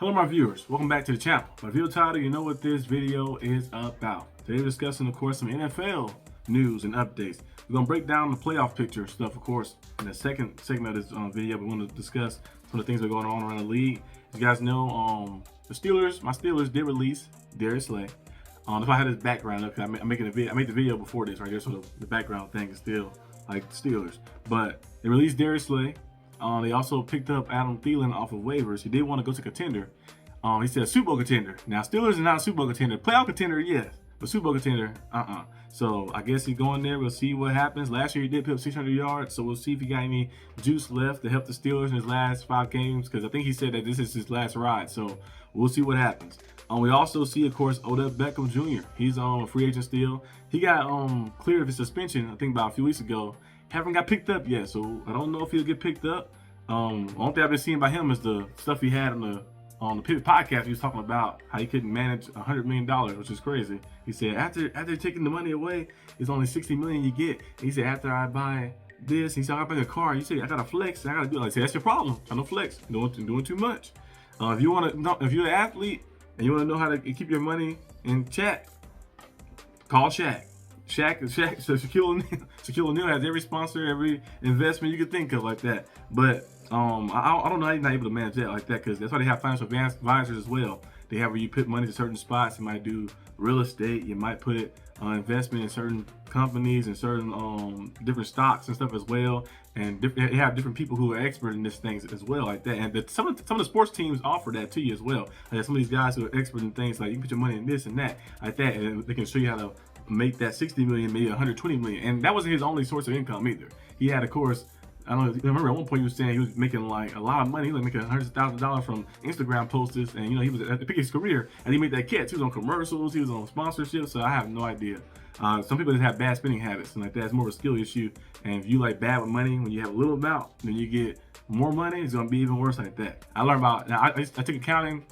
Hello my viewers, welcome back to the channel. By video title, you know what this video is about. Today we're discussing, of course, some NFL news and updates. We're going to break down the playoff picture stuff, of course, in the second segment of this video. We want to discuss some of the things that are going on around the league. As you guys know, the Steelers, my Steelers did release Darius Slay. If I had his background up, I made the video before this right here, so the background thing is still like the Steelers. But they released Darius Slay. They also picked up Adam Thielen off of waivers. He did want to go to contender. He said Super Bowl contender. Now, Steelers are not a Super Bowl contender. Playoff contender, yes. But Super Bowl contender, So I guess he's going there. We'll see what happens. Last year he did put up 600 yards. So we'll see if he got any juice left to help the Steelers in his last 5 games. Because I think he said that this is his last ride. So we'll see what happens. We also see, of course, Odell Beckham Jr. He's a free agent still. He got cleared of his suspension, I think, about a few weeks ago. Haven't got picked up yet, so I don't know if he'll get picked up. Only thing I've been seeing by him is the stuff he had on the Pivot podcast. He was talking about how he couldn't manage $100 million, which is crazy. He said after taking the money away, it's only $60 million you get. And he said after I buy this, he said I buy a car. You say I gotta flex. I gotta do it. I said that's your problem. I don't flex. Doing too much. If you want to know, if you're an athlete and you want to know how to keep your money in check, call Shaq. So Shaquille O'Neal has every sponsor, every investment you could think of like that. But I don't know how he's not able to manage that like that, because that's why they have financial advisors as well. They have where you put money to certain spots. You might do real estate. You might put investment in certain companies and certain different stocks and stuff as well. And they have different people who are expert in these things as well like that. And some of the sports teams offer that to you as well. Like some of these guys who are expert in things like you can put your money in this and that like that, and they can show you how to make that 60 million, maybe 120 million. And that wasn't his only source of income either. He had, of course, I don't know, I remember at one point he was saying he was making like a lot of money. He was like making $100,000 from Instagram posters, and he was at the peak of his career, and he made that catch. He was on commercials, he was on sponsorships, so I have no idea. Some people just have bad spending habits, and like that's more of a skill issue. And if you like bad with money, when you have a little amount, then you get more money, it's gonna be even worse like that. I learned about, now I took accounting,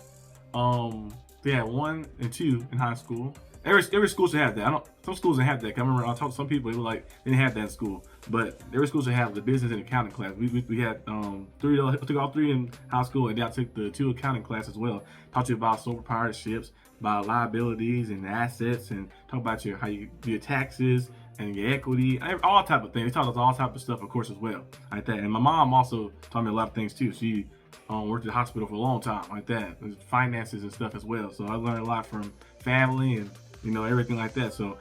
they had 1 and 2 in high school. Every school should have that. Some schools didn't have that. I remember I talked to some people, they were like, they didn't have that in school. But every school should have the business and accounting class. We had 3, I took all 3 in high school, and then I took the 2 accounting class as well. Taught you about sole proprietorships, about liabilities and assets, and talk about how you do your taxes and your equity, all type of things. They taught us all type of stuff, of course, as well, like that. And my mom also taught me a lot of things too. She worked at the hospital for a long time, like that. There's finances and stuff as well. So I learned a lot from family and everything like that. So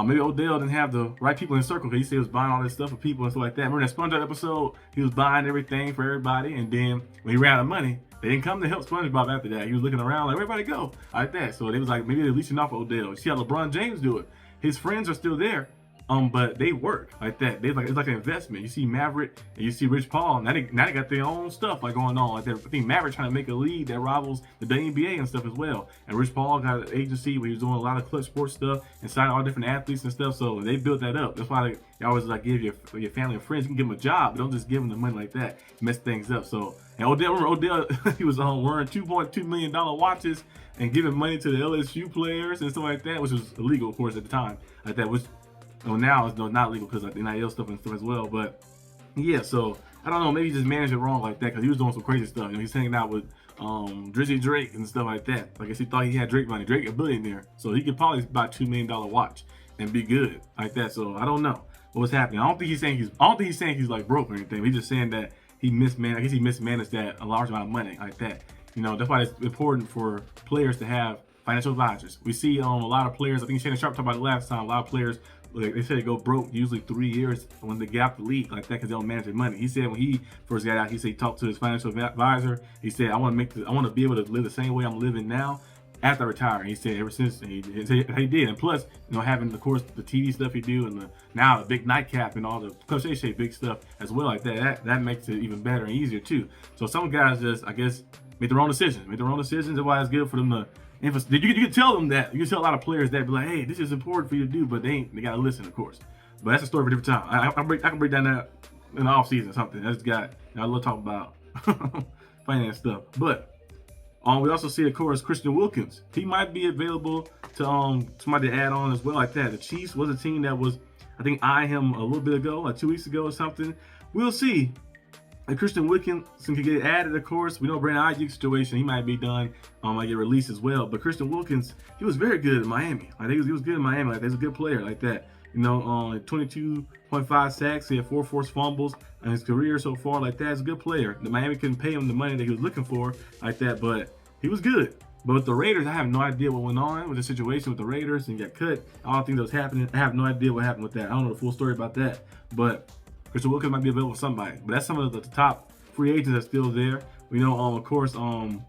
maybe Odell didn't have the right people in his circle, because he said he was buying all this stuff for people and stuff like that. Remember that SpongeBob episode? He was buying everything for everybody, and then when he ran out of money, they didn't come to help SpongeBob after that. He was looking around like, everybody go, like that. So they was like, maybe they're leeching off Odell. You see how LeBron James do it. His friends are still there, but they work like that. It's like an investment. You see Maverick and you see Rich Paul. Now they got their own stuff like going on like that. I think Maverick trying to make a league that rivals the WNBA and stuff as well. And Rich Paul got an agency where he was doing a lot of clutch sports stuff and signing all different athletes and stuff. So they built that up. That's why they always like give your family and friends. You can give them a job, but don't just give them the money like that. Mess things up. So, and Odell, he was wearing $2.2 million watches and giving money to the LSU players and stuff like that, which was illegal, of course, at the time. Like that was. Well, now it's not legal because of the NIL stuff and stuff as well. But yeah, so I don't know. Maybe he just managed it wrong like that, because he was doing some crazy stuff. He's hanging out with Drizzy Drake and stuff like that. I guess he thought he had Drake money. Drake a billionaire, so he could probably buy a $2 million watch and be good like that. So I don't know what's happening. I don't think he's saying he's like broke or anything. He's just saying that he mismanaged that a large amount of money like that. That's why it's important for players to have financial advisors. We see a lot of players. I think Shannon Sharp talked about it last time. A lot of players, they say they go broke usually 3 years when they get out the league like that, because they don't manage their money. He said when he first got out, he said he talked to his financial advisor. He said, I want to be able to live the same way I'm living now after I retire. And he said ever since he did. And plus, having, of course, the TV stuff he do, and now the big nightcap and all the Club Shay Shay big stuff as well like that makes it even better and easier too. So some guys just, I guess, make the wrong decisions. That's why it's good for them to emphasize. You can tell them that. You can tell a lot of players that, be like, hey, this is important for you to do, but they gotta listen, of course. But that's a story for a different time. I can break down that in the off season or something. I love talking about finance stuff. But we also see, of course, Christian Wilkins. He might be available to somebody to add on as well like that. The Chiefs was a team that was, I think, eyeing him a little bit ago, like 2 weeks ago or something. We'll see. And Christian Wilkinson could get added, of course. We know Brandon Ayuk's situation; he might be done, might get released as well. But Christian Wilkins, he was very good in Miami. Like he was good in Miami. Like he's a good player like that. 22.5 sacks. He had 4 forced fumbles in his career so far. Like that, he's a good player. The Miami couldn't pay him the money that he was looking for like that, but he was good. But with the Raiders, I have no idea what went on with the situation with the Raiders and got cut. I don't think that was happening. I have no idea what happened with that. I don't know the full story about that, but Christian Wilkins might be available for somebody. But that's some of the top free agents that's still there. We know, of course, I'm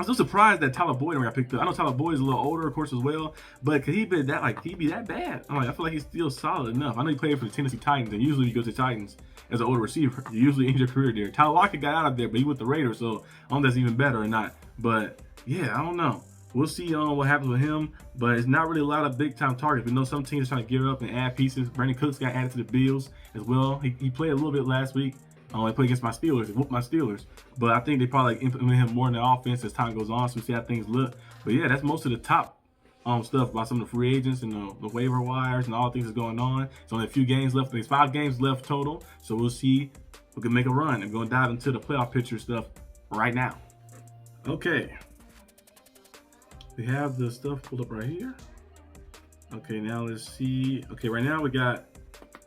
so surprised that Tyler Boyd got picked up. I know Tyler Boyd is a little older, of course, as well. But could he be that bad? I feel like he's still solid enough. I know he played for the Tennessee Titans, and usually you go to the Titans as an older receiver. You usually end your career there. Tyler Lockett got out of there, but he with the Raiders, so I don't know if that's even better or not. But yeah, I don't know. We'll see what happens with him, but it's not really a lot of big-time targets. We know some teams are trying to gear up and add pieces. Brandon Cooks got added to the Bills as well. He played a little bit last week. He played against my Steelers. He whooped my Steelers. But I think they probably implement him more in the offense as time goes on, so we see how things look. But yeah, that's most of the top stuff about some of the free agents and the waiver wires and all the things that's going on. There's only a few games left. There's 5 games left total, so we'll see who can make a run. I'm going to dive into the playoff picture stuff right now. Okay. We have the stuff pulled up right here. Okay, now let's see. Okay, right now we got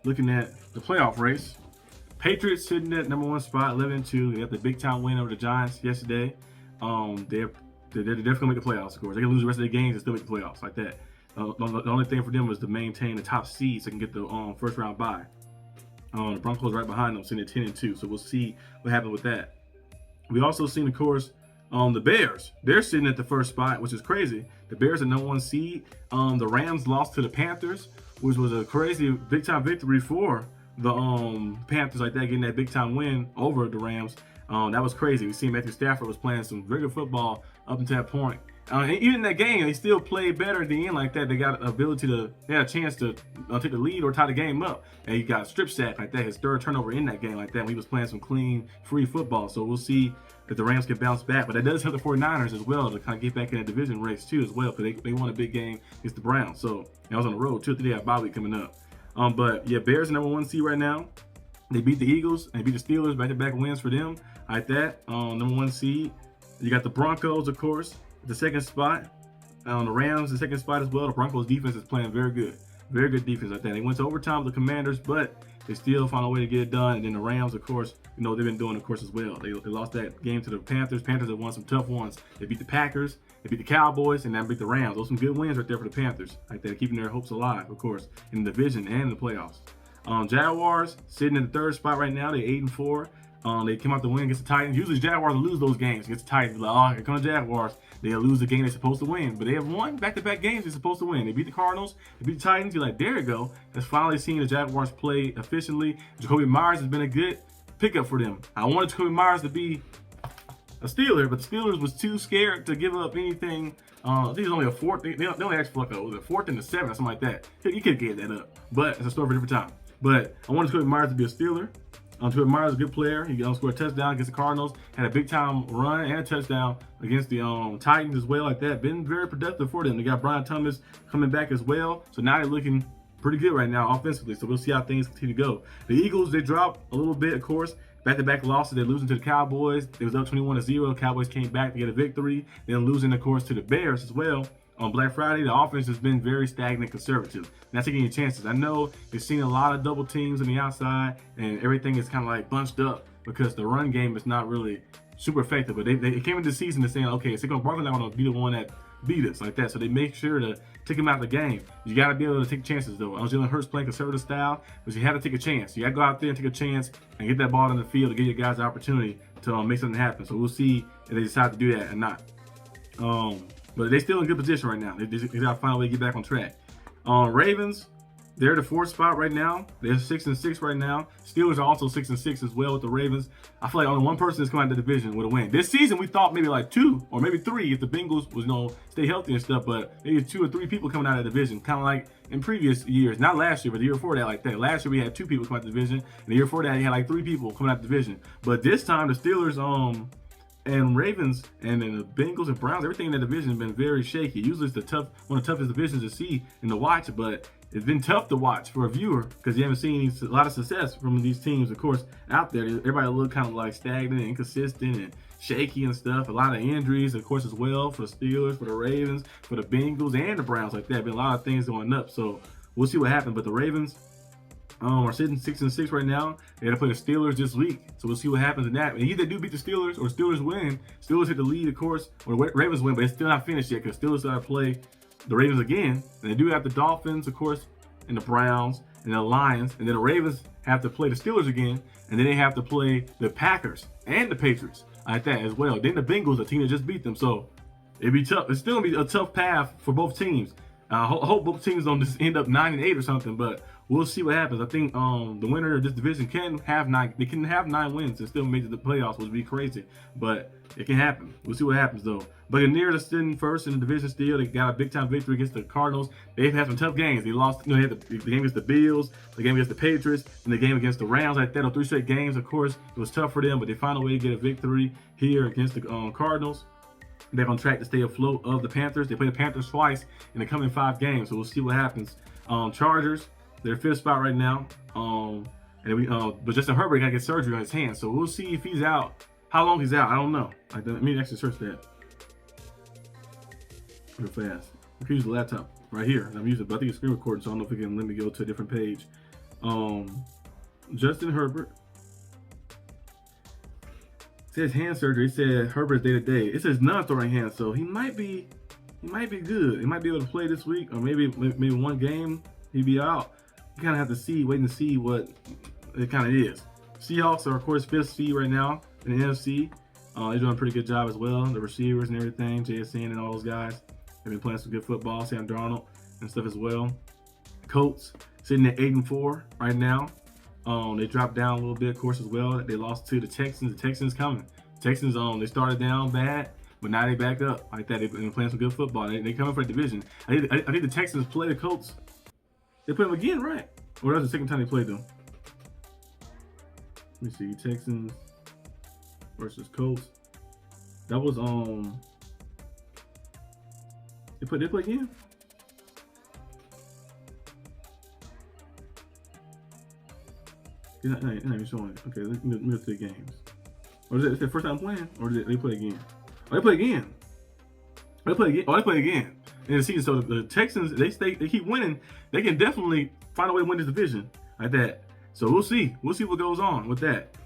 looking at the playoff race. Patriots sitting at number 1 spot, 11-2. They got the big time win over the Giants yesterday. They're definitely gonna make the playoffs. Of course, they can lose the rest of their games and still make the playoffs like that. The only thing for them was to maintain the top seed so they can get the first round bye. The Broncos right behind them, sitting at 10-2. So we'll see what happens with that. We also seen, of course, the Bears. They're sitting at the first spot, which is crazy. The Bears are number 1 seed. The Rams lost to the Panthers, which was a crazy big time victory for the Panthers, like that, getting that big time win over the Rams. That was crazy. We seen Matthew Stafford was playing some very good football up until that point. And even in that game, they still played better at the end like that. They got the ability they had a chance to take the lead or tie the game up. And he got strip sacked like that, his 3rd turnover in that game like that, when he was playing some clean, free football. So we'll see if the Rams can bounce back. But that does help the 49ers as well to kind of get back in the division race too as well, because they won a big game against the Browns. So that was on the road too. They have bye week coming up. But yeah, Bears are number 1 seed right now. They beat the Eagles and they beat the Steelers, back-to-back wins for them like that. Number 1 seed. You got the Broncos, of course, the 2nd spot. The Rams, the 2nd spot as well. The Broncos defense is playing very good defense like that. They went to overtime with the Commanders, but they still found a way to get it done. And then the Rams, of course, they've been doing, of course, as well. They lost that game to the Panthers. Panthers have won some tough ones. They beat the Packers, they beat the Cowboys, and then beat the Rams. Those are some good wins right there for the Panthers. Like that, keeping their hopes alive, of course, in the division and in the playoffs. Jaguars sitting in the 3rd spot right now. They're 8-4. They came out to win against the Titans. Usually the Jaguars lose those games against the Titans. Like, oh, here come the Jaguars. They'll lose the game they're supposed to win. But they have won back-to-back games they're supposed to win. They beat the Cardinals. They beat the Titans. You're like, there you go. That's finally seeing the Jaguars play efficiently. Jacoby Myers has been a good pickup for them. I wanted Jacoby Myers to be a Steeler, but the Steelers was too scared to give up anything. I think it's only a 4th. They only asked for like a 4th and a 7th or something like that. You could get that up. But it's a story for a different time. But I wanted Jacoby Myers to be a Steeler. Jacoby Myers is a good player. He scored a touchdown against the Cardinals, had a big time run and a touchdown against the Titans as well like that. Been very productive for them. They got Brian Thomas coming back as well. So now they're looking pretty good right now offensively. So we'll see how things continue to go. The Eagles, they dropped a little bit, of course. Back-to-back losses. They're losing to the Cowboys. They was up 21-0. Cowboys came back to get a victory. Then losing, of course, to the Bears as well. On Black Friday, the offense has been very stagnant, conservative, not taking any chances. I know they've seen a lot of double teams on the outside, and everything is kind of like bunched up because the run game is not really super effective. But they came into the season to saying, okay, Saquon Barkley's not going to be the one that beat us like that. So they make sure to take him out of the game. You got to be able to take chances, though. Jalen Hurts playing conservative style, but you have to take a chance. You got to go out there and take a chance and get that ball in the field to give your guys the opportunity to make something happen. So we'll see if they decide to do that or not. But they're still in good position right now. They got to find a way to get back on track. Ravens, they're the 4th spot right now. They're 6-6 right now. Steelers are also 6-6 as well with the Ravens. I feel like only one person is coming out of the division with a win. This season, we thought maybe like 2 or maybe 3 if the Bengals was stay healthy and stuff. But maybe 2 or 3 people coming out of the division, kind of like in previous years. Not last year, but the year before that, like that. Last year we had 2 people come out of the division, and the year before that you had like 3 people coming out of the division. But this time the Steelers, and Ravens and then the Bengals and Browns, everything in that division has been very shaky. Usually it's one of the toughest divisions to see and to watch, but it's been tough to watch for a viewer because you haven't seen a lot of success from these teams, of course, out there. Everybody look kind of like stagnant, inconsistent, and shaky and stuff. A lot of injuries, of course, as well for the Steelers, for the Ravens, for the Bengals, and the Browns like that. Been a lot of things going up, so we'll see what happens. But the Ravens are sitting 6-6 right now. They got to play the Steelers this week, so we'll see what happens in that. And either do beat the Steelers or Steelers win. Steelers hit the lead, of course, or the Ravens win, but it's still not finished yet because Steelers got to play the Ravens again, and they do have the Dolphins, of course, and the Browns, and the Lions, and then the Ravens have to play the Steelers again, and then they have to play the Packers and the Patriots like that as well. Then the Bengals, a team that just beat them, so it'd be tough. It's still gonna be a tough path for both teams. I hope both teams don't just end up 9-8 or something, but we'll see what happens. I think the winner of this division can have 9. They can have 9 wins and still make it to the playoffs, which would be crazy, but it can happen. We'll see what happens though. Buccaneers are sitting first in the division still. They got a big time victory against the Cardinals. They've had some tough games. They lost. They had the game against the Bills, the game against the Patriots, and the game against the Rams. Like that, on 3 straight games. Of course, it was tough for them, but they found a way to get a victory here against the Cardinals. They're on track to stay afloat of the Panthers. They play the Panthers twice in the coming 5 games, so we'll see what happens. Chargers, they're 5th spot right now. But Justin Herbert got to get surgery on his hand, so we'll see if he's out. How long he's out, I don't know. Let me actually search that real fast. I can use the laptop right here. I'm using, but I think it's screen recording, so I don't know if it can let me go to a different page. Justin Herbert. It says hand surgery. It said Herbert's day to day. It says non-throwing hand, so he might be good. He might be able to play this week, or maybe one game he'd be out. You kind of have to see, wait and see what it kind of is. Seahawks are of course 5th seed right now in the NFC. They're doing a pretty good job as well. The receivers and everything, JSN and all those guys have been playing some good football. Sam Darnold and stuff as well. Colts sitting at 8-4 right now. They dropped down a little bit, of course, as well. They lost to the Texans. The Texans coming. Texans, they started down bad, but now they back up like that. They've been playing some good football. They coming for the division. I think the Texans play the Colts. They play them again, right? Or that was the second time they played them. Let me see. Texans versus Colts. That was They play again. It's not even showing. Okay, let me go to the games. Or is it their first time playing? Or did they play again? Oh, they play again. They play again. Oh, they play again in the season. So the Texans, they keep winning. They can definitely find a way to win this division like that. So we'll see. We'll see what goes on with that.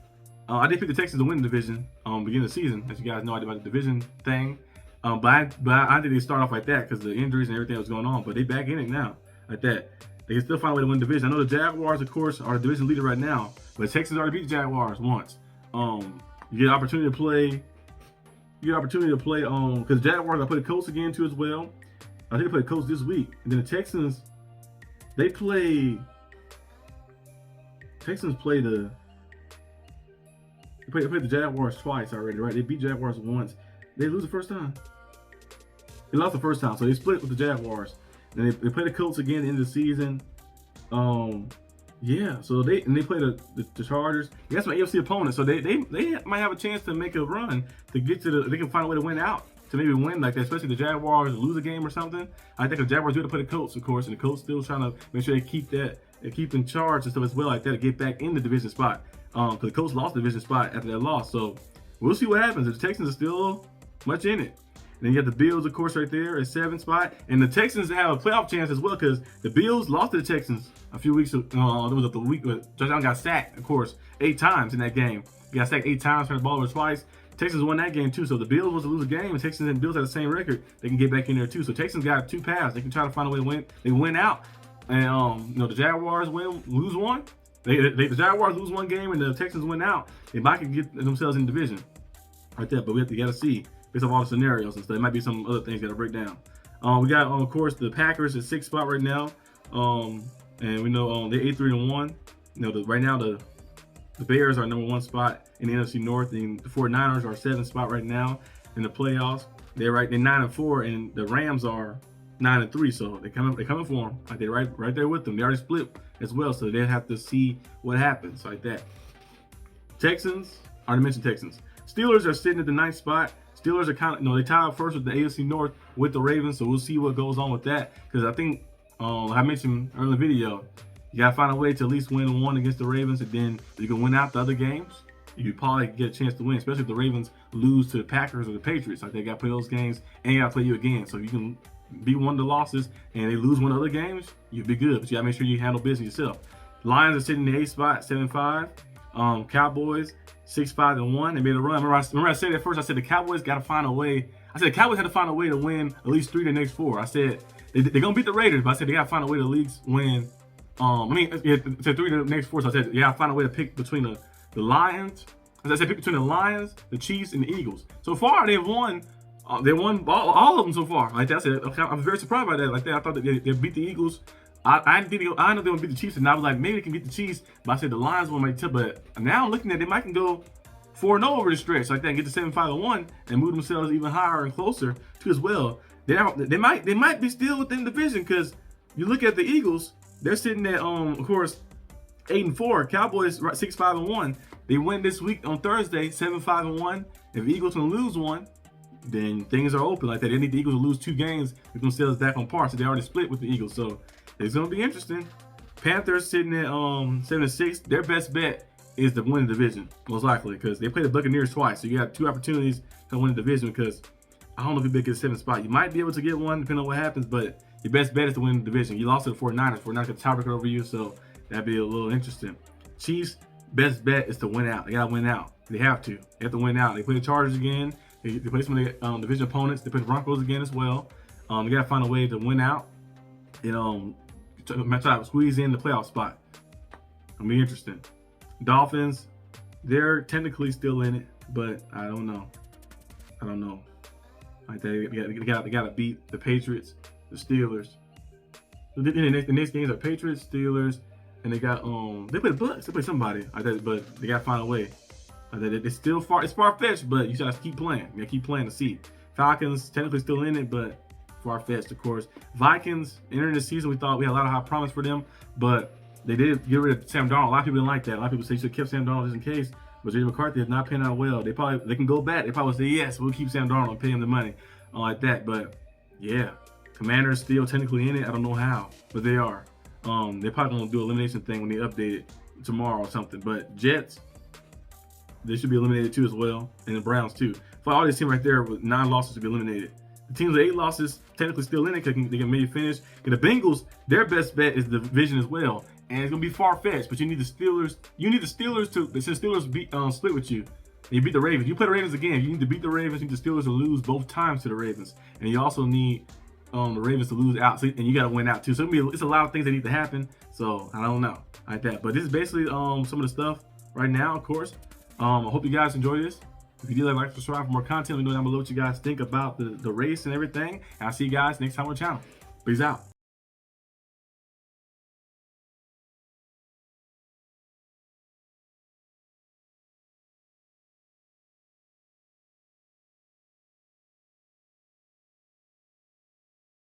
I did pick the Texans to win the division beginning of the season. As you guys know, I did about the division thing. But I did start off like that because of the injuries and everything that was going on. But they back in it now like that. They can still find a way to win the division. I know the Jaguars, of course, are the division leader right now, but Texans already beat the Jaguars once. You get an opportunity to play. Because Jaguars, I play the Colts again too as well. I think they play the Colts this week, and then the Texans, they play the Jaguars twice already, right? They beat Jaguars once. They lose the first time. They lost the first time, so they split with the Jaguars. And they play the Colts again at the end of the season. Yeah, so they play the Chargers. That's my AFC opponent, so they might have a chance to make a run to get to they can find a way to win out, to maybe win like that, especially the Jaguars lose a game or something. I think the Jaguars do to play the Colts, of course, and the Colts still trying to make sure they keep in charge and stuff as well like that to get back in the division spot. Because the Colts lost the division spot after that loss, so we'll see what happens. The Texans are still much in it. And then you got the Bills, of course, right there at 7th spot. And the Texans have a playoff chance as well because the Bills lost to the Texans a few weeks ago. There was a week where Josh Allen got sacked, of course, 8 times in that game. He got sacked 8 times, turned the ball over twice. Texans won that game too. So the Bills was to lose a game, and Texans and Bills have the same record. They can get back in there too. So Texans got 2 paths. They can try to find a way to win. They win out. And the Jaguars lose one. The Jaguars lose one game and the Texans win out. They might can get themselves in the division right there. But we gotta see. Based on all the scenarios and stuff, there might be some other things got to break down. We got, of course, the Packers at 6th spot right now, and we know they're 8-3-1. Right now the Bears are number 1 spot in the NFC North, and the 49ers are 7th spot right now in the playoffs. They're 9-4, and the Rams are 9-3. So they're coming for them. Like they're right there with them. They already split as well, so they have to see what happens like that. Texans, I already mentioned Texans. Steelers are sitting at the 9th spot. Steelers are kind of, they tied first with the AFC North with the Ravens, so we'll see what goes on with that. Because I think like I mentioned earlier in the video, you gotta find a way to at least win one against the Ravens, and then you can win out the other games. You probably get a chance to win, especially if the Ravens lose to the Packers or the Patriots. Like, they gotta play those games and they gotta play you again. So you can be one of the losses and they lose one of the other games, you'll be good. But you gotta make sure you handle business yourself. Lions are sitting in the 8th spot, 7-5. Cowboys 6-5-1. They made a run. Remember I said at first, I said the Cowboys gotta find a way. I said the Cowboys had to find a way to win at least 3 of the next 4. I said they're gonna beat the Raiders, but I said they gotta find a way to at least win. I said 3 of the next 4. So I said, yeah, find a way to pick between the Lions. As I said, pick between the Lions, the Chiefs, and the Eagles. So far, they've won. They won all of them so far. Like that, I said, I'm very surprised by that. Like that, I thought that they beat the Eagles. I didn't think I know they would beat the Chiefs, and I was like, maybe they can beat the Chiefs. But I said the Lions won my tip. But now I'm looking at, they might can go 4-0 over the stretch like that, and get to 7-5-1, and move themselves even higher and closer to as well. They might be still within the division, because you look at the Eagles, they're sitting at of course 8-4. Cowboys 6-5-1. They win this week on Thursday, 7-5-1. If the Eagles can lose one, then things are open like that. They need the Eagles to lose 2 games to get themselves back on par. So they already split with the Eagles. So it's gonna be interesting. Panthers sitting at 7-6. Their best bet is to win the division, most likely, because they play the Buccaneers twice. So you got 2 opportunities to win the division, because I don't know if you get a 7th spot. You might be able to get one depending on what happens, but your best bet is to win the division. You lost to the 49ers. 49ers got the tiebreaker over you, so that'd be a little interesting. Chiefs, best bet is to win out. They gotta win out. They have to. They have to win out. They play the Chargers again. They play some of the division opponents. They play the Broncos again as well. They gotta find a way to win out and try to squeeze in the playoff spot. It'll be interesting. Dolphins, they're technically still in it, but I don't know. Like they gotta beat the Patriots, the Steelers. The next games are Patriots, Steelers, and they got they play the Bucks. They play somebody like that, but they gotta find a way. It's still it's far-fetched, but you gotta keep playing. You gotta keep playing to see. Falcons technically still in it, but far-fetched, of course. Vikings, entering the season, we thought we had a lot of high promise for them, but they did get rid of Sam Darnold. A lot of people didn't like that. A lot of people say you should have kept Sam Darnold just in case, but J.J. McCarthy has not panned out well. They can go back. They probably say, yes, we'll keep Sam Darnold and pay him the money like that. But yeah, Commanders still technically in it. I don't know how, but they are. They're probably gonna do an elimination thing when they update it tomorrow or something. But Jets, they should be eliminated too as well, and the Browns too. For all these teams right there with 9 losses to be eliminated. The teams with 8 losses technically still in it, because they can maybe finish. And the Bengals, their best bet is the division as well, and it's gonna be far-fetched. But you need the Steelers. You need the Steelers to, since Steelers beat split with you, and you beat the Ravens. You play the Ravens again. You need to beat the Ravens. You need the Steelers to lose both times to the Ravens, and you also need the Ravens to lose out. So, and you got to win out too. So it's a lot of things that need to happen. So I don't know like that. But this is basically some of the stuff right now. Of course, I hope you guys enjoy this. If you did, like, subscribe for more content. Let me know down below what you guys think about the race and everything. And I'll see you guys next time on the channel. Peace out.